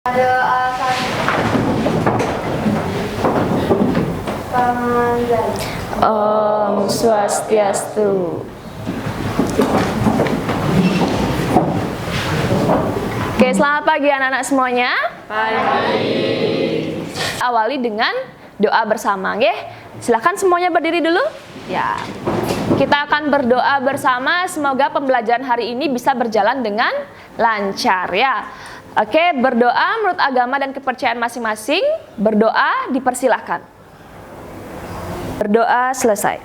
Doa Pamandan. Om Swastiastu. Oke, selamat pagi anak-anak semuanya. Pagi. Awali dengan doa bersama, nggih. Silahkan semuanya berdiri dulu. Ya. Kita akan berdoa bersama, semoga pembelajaran hari ini bisa berjalan dengan lancar ya. Oke, berdoa menurut agama dan kepercayaan masing-masing. Berdoa dipersilahkan. Berdoa selesai.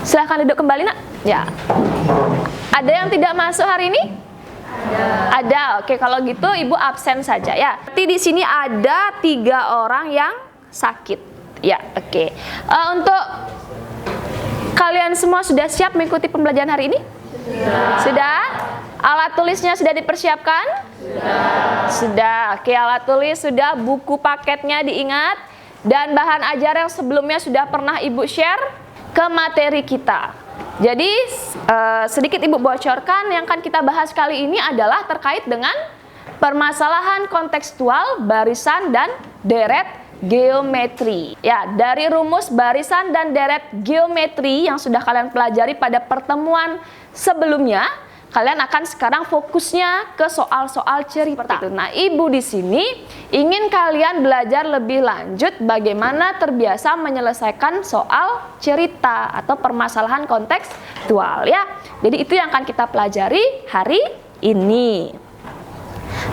Silahkan duduk kembali, nak. Ya. Ada yang tidak masuk hari ini? Ada. Oke, kalau gitu ibu absen saja ya. Berarti di sini ada 3 orang yang sakit. Ya, oke. Untuk kalian semua sudah siap mengikuti pembelajaran hari ini? Sudah? Alat tulisnya sudah dipersiapkan? Sudah. Oke, alat tulis sudah, buku paketnya diingat, dan bahan ajar yang sebelumnya sudah pernah ibu share ke materi kita. Jadi sedikit ibu bocorkan, yang akan kita bahas kali ini adalah terkait dengan permasalahan kontekstual barisan dan deret geometri. Ya, dari rumus barisan dan deret geometri yang sudah kalian pelajari pada pertemuan sebelumnya, kalian akan sekarang fokusnya ke soal-soal cerita. Nah, ibu di sini ingin kalian belajar lebih lanjut bagaimana terbiasa menyelesaikan soal cerita atau permasalahan kontekstual ya. Jadi itu yang akan kita pelajari hari ini.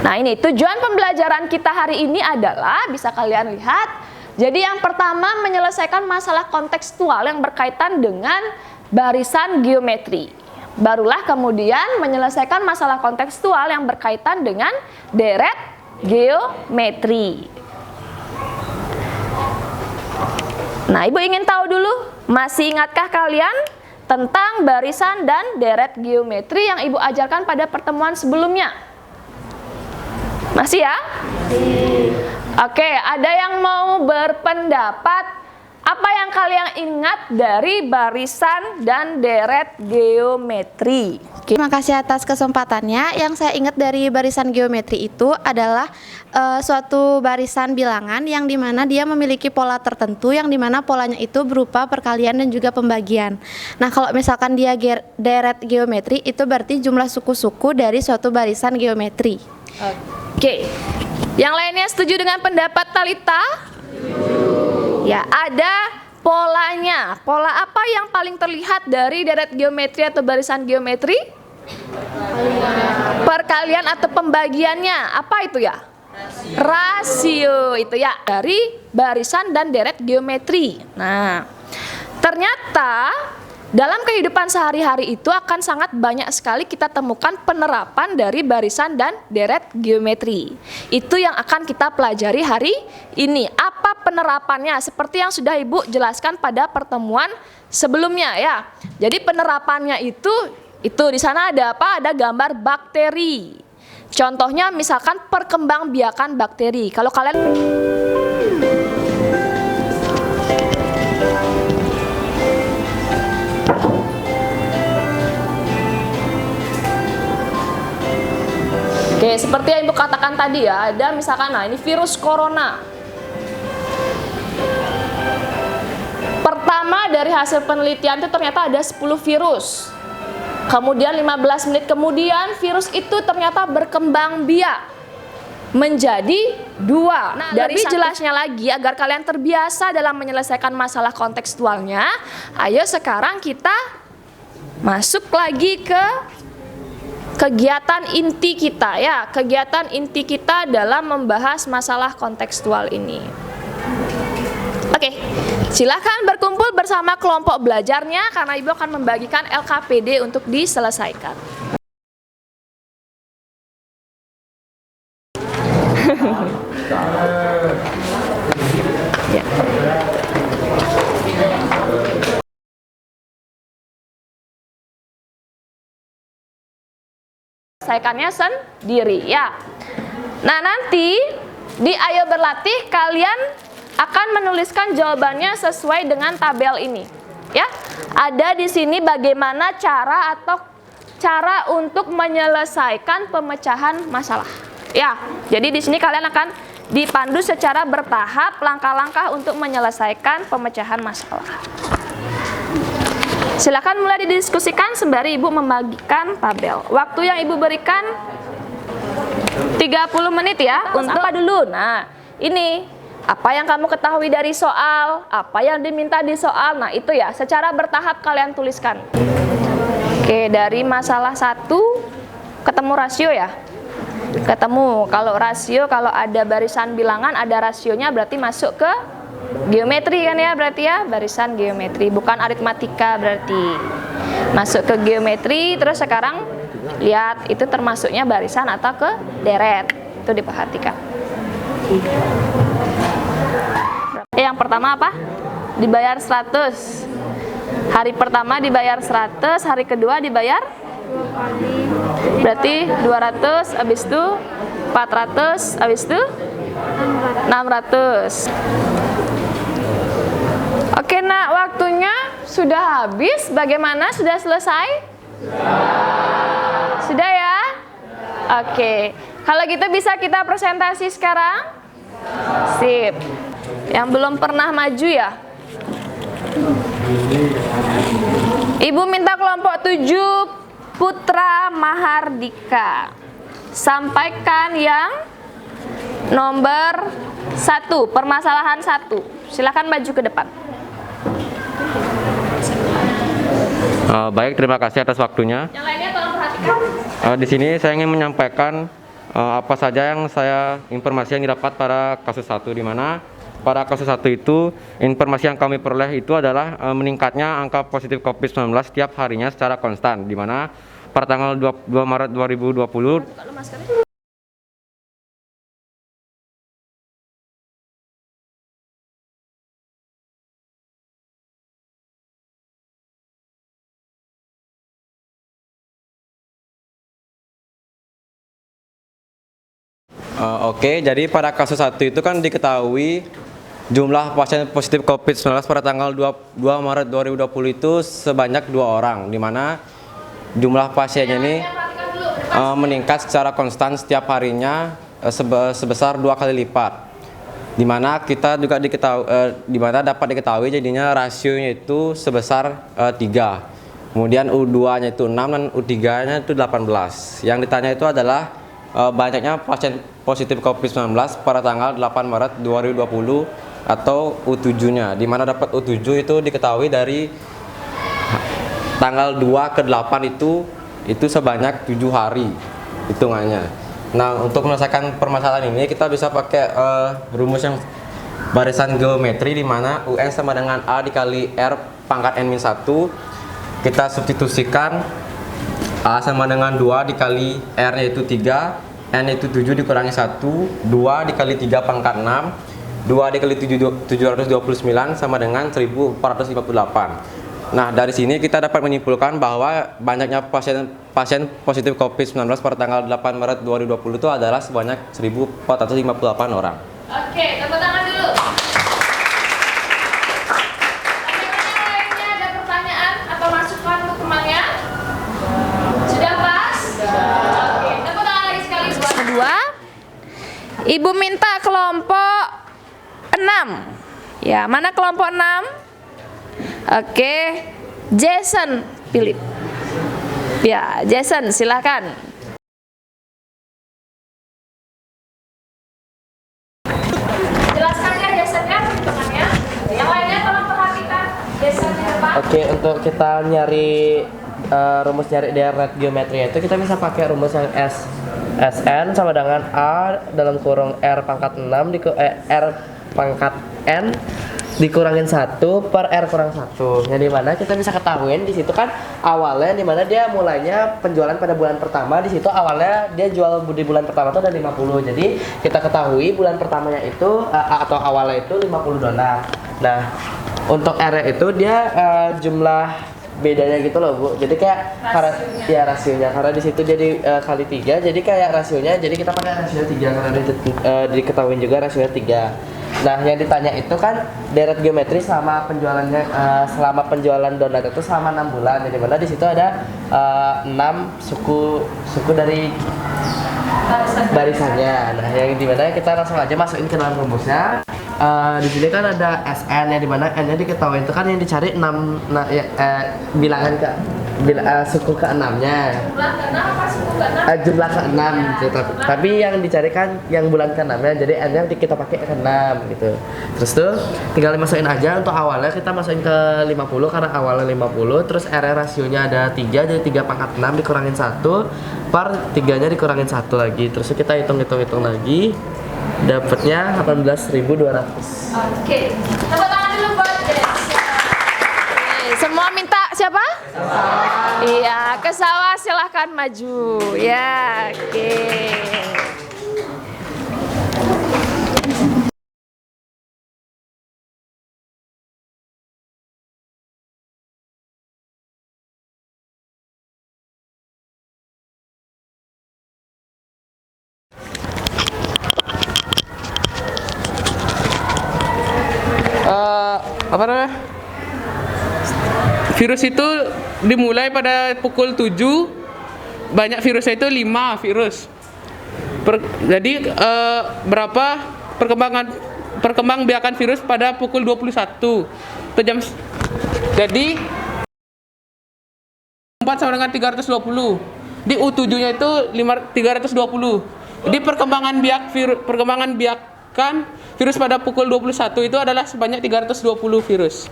Nah, ini tujuan pembelajaran kita hari ini adalah, bisa kalian lihat, jadi yang pertama menyelesaikan masalah kontekstual yang berkaitan dengan barisan geometri. Barulah kemudian menyelesaikan masalah kontekstual yang berkaitan dengan deret geometri. Nah, ibu ingin tahu dulu, masih ingatkah kalian tentang barisan dan deret geometri yang ibu ajarkan pada pertemuan sebelumnya? Masih ya? Oke, ada yang mau berpendapat? Apa yang kalian ingat dari barisan dan deret geometri? Terima kasih atas kesempatannya. Yang saya ingat dari barisan geometri itu adalah suatu barisan bilangan yang dimana dia memiliki pola tertentu, yang dimana polanya itu berupa perkalian dan juga pembagian. Nah, kalau misalkan dia deret geometri, itu berarti jumlah suku-suku dari suatu barisan geometri. Oke, yang lainnya setuju dengan pendapat Talita? Ya, ada polanya. Pola apa yang paling terlihat dari deret geometri atau barisan geometri? Perkalian atau pembagiannya. Apa itu ya? Rasio itu ya, dari barisan dan deret geometri. Nah, ternyata dalam kehidupan sehari-hari itu akan sangat banyak sekali kita temukan penerapan dari barisan dan deret geometri. Itu yang akan kita pelajari hari ini. Apa penerapannya? Seperti yang sudah ibu jelaskan pada pertemuan sebelumnya ya. Jadi penerapannya itu di sana ada apa? Ada gambar bakteri. Contohnya misalkan perkembangbiakan bakteri. Kalau kalian Oke, seperti yang ibu katakan tadi ya, ada misalkan, nah ini virus corona. Pertama dari hasil penelitian itu ternyata ada 10 virus. Kemudian 15 menit kemudian virus itu ternyata berkembang biak menjadi 2. Nah, dari jelasnya lagi agar kalian terbiasa dalam menyelesaikan masalah kontekstualnya, ayo sekarang kita masuk lagi ke kegiatan inti kita ya. Kegiatan inti kita dalam membahas masalah kontekstual ini. Oke, silahkan berkumpul bersama kelompok belajarnya karena ibu akan membagikan LKPD untuk diselesaikan. Ya. Selesaikannya sendiri ya. Nah, nanti di Ayo Berlatih kalian akan menuliskan jawabannya sesuai dengan tabel ini ya. Ada di sini bagaimana cara untuk menyelesaikan pemecahan masalah. Ya, jadi di sini kalian akan dipandu secara bertahap langkah-langkah untuk menyelesaikan pemecahan masalah. Silakan mulai didiskusikan sembari Ibu membagikan tabel. Waktu yang Ibu berikan 30 menit ya untuk apa dulu? Nah, ini apa yang kamu ketahui dari soal, apa yang diminta di soal. Nah, itu ya, secara bertahap kalian tuliskan. Oke, dari masalah 1 ketemu rasio ya. Ketemu, kalau rasio, kalau ada barisan bilangan ada rasionya berarti masuk ke geometri kan ya, berarti ya barisan geometri, bukan aritmatika berarti. Masuk ke geometri, terus sekarang lihat itu termasuknya barisan atau ke deret. Itu diperhatikan. Yang pertama apa? Dibayar 100. Hari pertama dibayar 100, hari kedua dibayar berarti 200, habis itu 400, habis itu 600. Oke, nak, waktunya sudah habis. Bagaimana? Sudah selesai? Sudah ya? Oke. Kalau gitu bisa kita presentasi sekarang? Sip. Yang belum pernah maju ya? Ibu minta kelompok 7 Putra Mahardika. Sampaikan yang nomor 1, permasalahan 1. Silakan maju ke depan. Baik, terima kasih atas waktunya. Yang lainnya tolong perhatikan. Di sini saya ingin menyampaikan apa saja yang informasi yang didapat pada kasus 1, di mana pada kasus 1 itu informasi yang kami peroleh itu adalah meningkatnya angka positif COVID-19 setiap harinya secara konstan, di mana pada tanggal 2 Maret 2020 Oke, jadi pada kasus 1 itu kan diketahui jumlah pasien positif COVID-19 pada tanggal 2 Maret 2020 itu sebanyak 2 orang, di mana jumlah pasiennya ini meningkat secara konstan setiap harinya sebesar 2 kali lipat. Di mana kita juga di mana dapat diketahui jadinya rasionya itu sebesar 3. Kemudian U2-nya itu 6 dan U3-nya itu 18. Yang ditanya itu adalah banyaknya pasien positif COVID-19 pada tanggal 8 Maret 2020 atau U7-nya, di mana dapat U7 itu diketahui dari tanggal 2 ke 8 itu sebanyak 7 hari hitungannya. Nah, untuk menyelesaikan permasalahan ini kita bisa pakai rumus yang barisan geometri, di mana UN sama dengan A dikali R pangkat N-1. Kita substitusikan A sama dengan 2 dikali R yaitu 3, N itu 7 dikurangi 1, 2 dikali 3 pangkat 6, 2 dikali 729 sama dengan 1458. Nah, dari sini kita dapat menyimpulkan bahwa banyaknya pasien positif COVID-19 pada tanggal 8 Maret 2020 itu adalah sebanyak 1458 orang. Oke, tepuk tangan dulu. Ada pertanyaan atau masukan untuk temannya? Sudah pas? Oke, tepuk tangan lagi sekali buat kedua. Ibu minta kelompok 6. Ya, mana kelompok 6? Oke, Jason Philip. Ya, Jason silakan. Jelaskan ya Jason ya perhitungannya. Yang lainnya tolong perhatikan. Jason di depan. Oke, untuk kita nyari rumus nyari deret geometri itu kita bisa pakai rumus yang SN sama dengan A dalam kurung R pangkat 6 R pangkat N dikurangin 1 per R kurang 1. Yang dimana kita bisa ketahuin di situ kan awalnya dimana dia mulainya penjualan pada bulan pertama, di situ awalnya dia jual di bulan pertama itu ada 50. Jadi kita ketahui bulan pertamanya itu atau awalnya itu $50. Nah, untuk R itu dia jumlah bedanya gitu loh Bu, jadi kayak rasionya karena di situ jadi kali 3, jadi kayak rasionya, jadi kita pakai rasio 3 karena diketahui juga rasionya 3. Nah, yang ditanya itu kan deret geometri selama penjualan donat itu selama 6 bulan, jadi mana di situ ada 6 suku dari barisannya. Nah, yang dimana kita langsung aja masukin ke dalam rumusnya. Di sini kan ada SN yang dimana N-nya diketahui itu kan yang dicari 6 bilangan suku ke-6-nya. Jumlah ke-6 gitu. Tapi yang dicari kan yang bulan ke-6-nya, jadi N-nya kita pakai ke-6 gitu. Terus tuh tinggal dimasukin aja. Untuk awalnya kita masukin ke 50 karena awalnya 50, terus R rasionya ada 3, jadi 3 pangkat 6 dikurangin 1 per 3-nya dikurangin 1 lagi. Terus kita hitung lagi. Dapatnya 18.200. Oke. Tepuk tangan dulu buat Des. Semua minta siapa? Iya, ke sawah silahkan maju. Ya, oke. Apa namanya? Virus itu dimulai pada pukul 7. Banyak virusnya itu 5 virus. Jadi berapa perkembangbiakan virus pada pukul 21 jadi 4 sama dengan 320. Di U7-nya itu 320. Jadi perkembangan biakan virus pada pukul 21 itu adalah sebanyak 320 virus.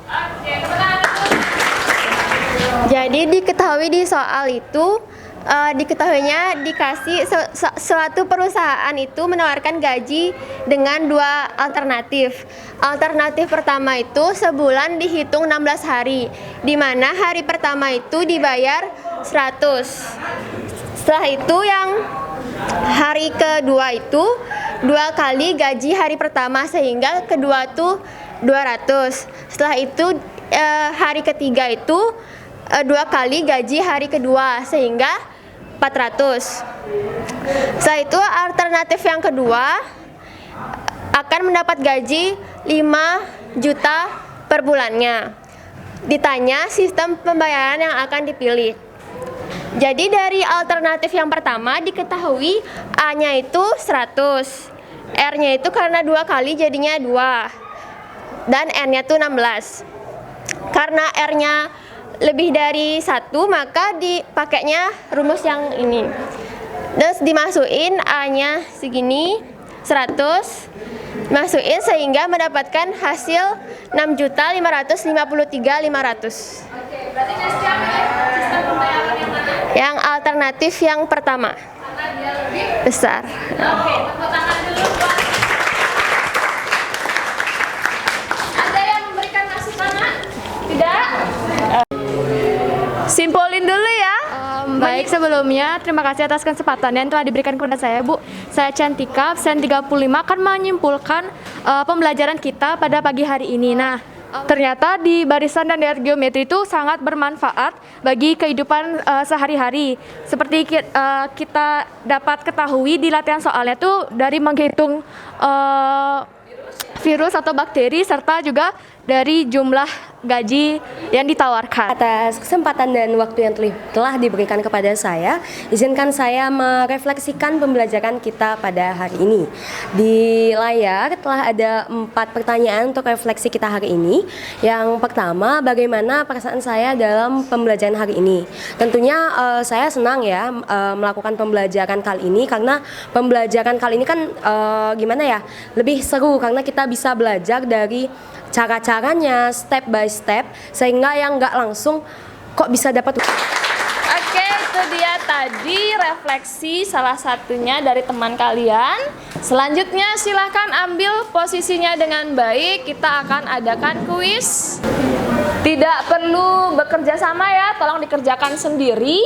Jadi diketahui di soal itu diketahuinya dikasih suatu perusahaan itu menawarkan gaji dengan 2 alternatif. Alternatif pertama itu sebulan dihitung 16 hari, di mana hari pertama itu dibayar 100. Setelah itu yang hari kedua itu 2 kali gaji hari pertama sehingga kedua tuh 200. Setelah itu hari ketiga itu 2 kali gaji hari kedua sehingga 400. Setelah itu alternatif yang kedua akan mendapat gaji 5 juta per bulannya. Ditanya sistem pembayaran yang akan dipilih. Jadi dari alternatif yang pertama diketahui A-nya itu 100, R-nya itu karena 2 kali jadinya 2, dan N-nya itu 16. Karena R-nya lebih dari 1 maka dipakainya rumus yang ini. Terus dimasukin A-nya segini 100, masukin sehingga mendapatkan hasil 6.553.500. Oke, berarti sistem pembayaran yang mana? Yang alternatif yang pertama. Karena dia lebih Besar. Oke, tepuk tangan dulu buat. Ada yang memberikan masukan? Tidak? Simpulin dulu ya. Baik, sebelumnya terima kasih atas kesempatan yang telah diberikan kepada saya, Bu. Saya Cantika, absen 35 akan menyimpulkan pembelajaran kita pada pagi hari ini. Nah, ternyata di barisan dan daerah geometri itu sangat bermanfaat bagi kehidupan sehari-hari. Seperti kita dapat ketahui di latihan soalnya tuh dari menghitung virus atau bakteri serta juga dari jumlah gaji yang ditawarkan. Atas kesempatan dan waktu yang telah diberikan kepada saya, izinkan saya merefleksikan pembelajaran kita pada hari ini. Di layar telah ada 4 pertanyaan untuk refleksi kita hari ini. Yang pertama, bagaimana perasaan saya dalam pembelajaran hari ini? Tentunya saya senang ya melakukan pembelajaran kali ini, karena pembelajaran kali ini kan gimana ya, lebih seru karena kita bisa belajar dari cara-caranya step by step, sehingga yang nggak langsung kok bisa dapat. Oke, itu dia tadi refleksi salah satunya dari teman kalian. Selanjutnya silahkan ambil posisinya dengan baik. Kita akan adakan kuis. Tidak perlu bekerja sama ya, tolong dikerjakan sendiri.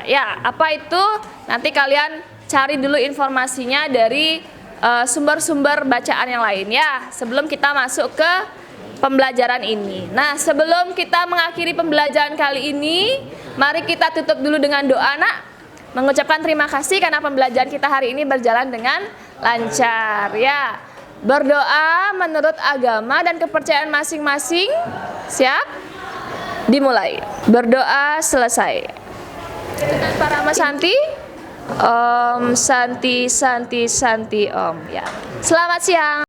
Ya, apa itu? Nanti kalian cari dulu informasinya dari sumber-sumber bacaan yang lain ya, sebelum kita masuk ke pembelajaran ini. Nah, sebelum kita mengakhiri pembelajaran kali ini, mari kita tutup dulu dengan doa, nak. Mengucapkan terima kasih karena pembelajaran kita hari ini berjalan dengan lancar ya. berdoa menurut agama dan kepercayaan masing-masing. Siap? Dimulai. Berdoa selesai. Dengan para Mas Santi. Om Santi Santi Santi Om. Ya. Selamat siang.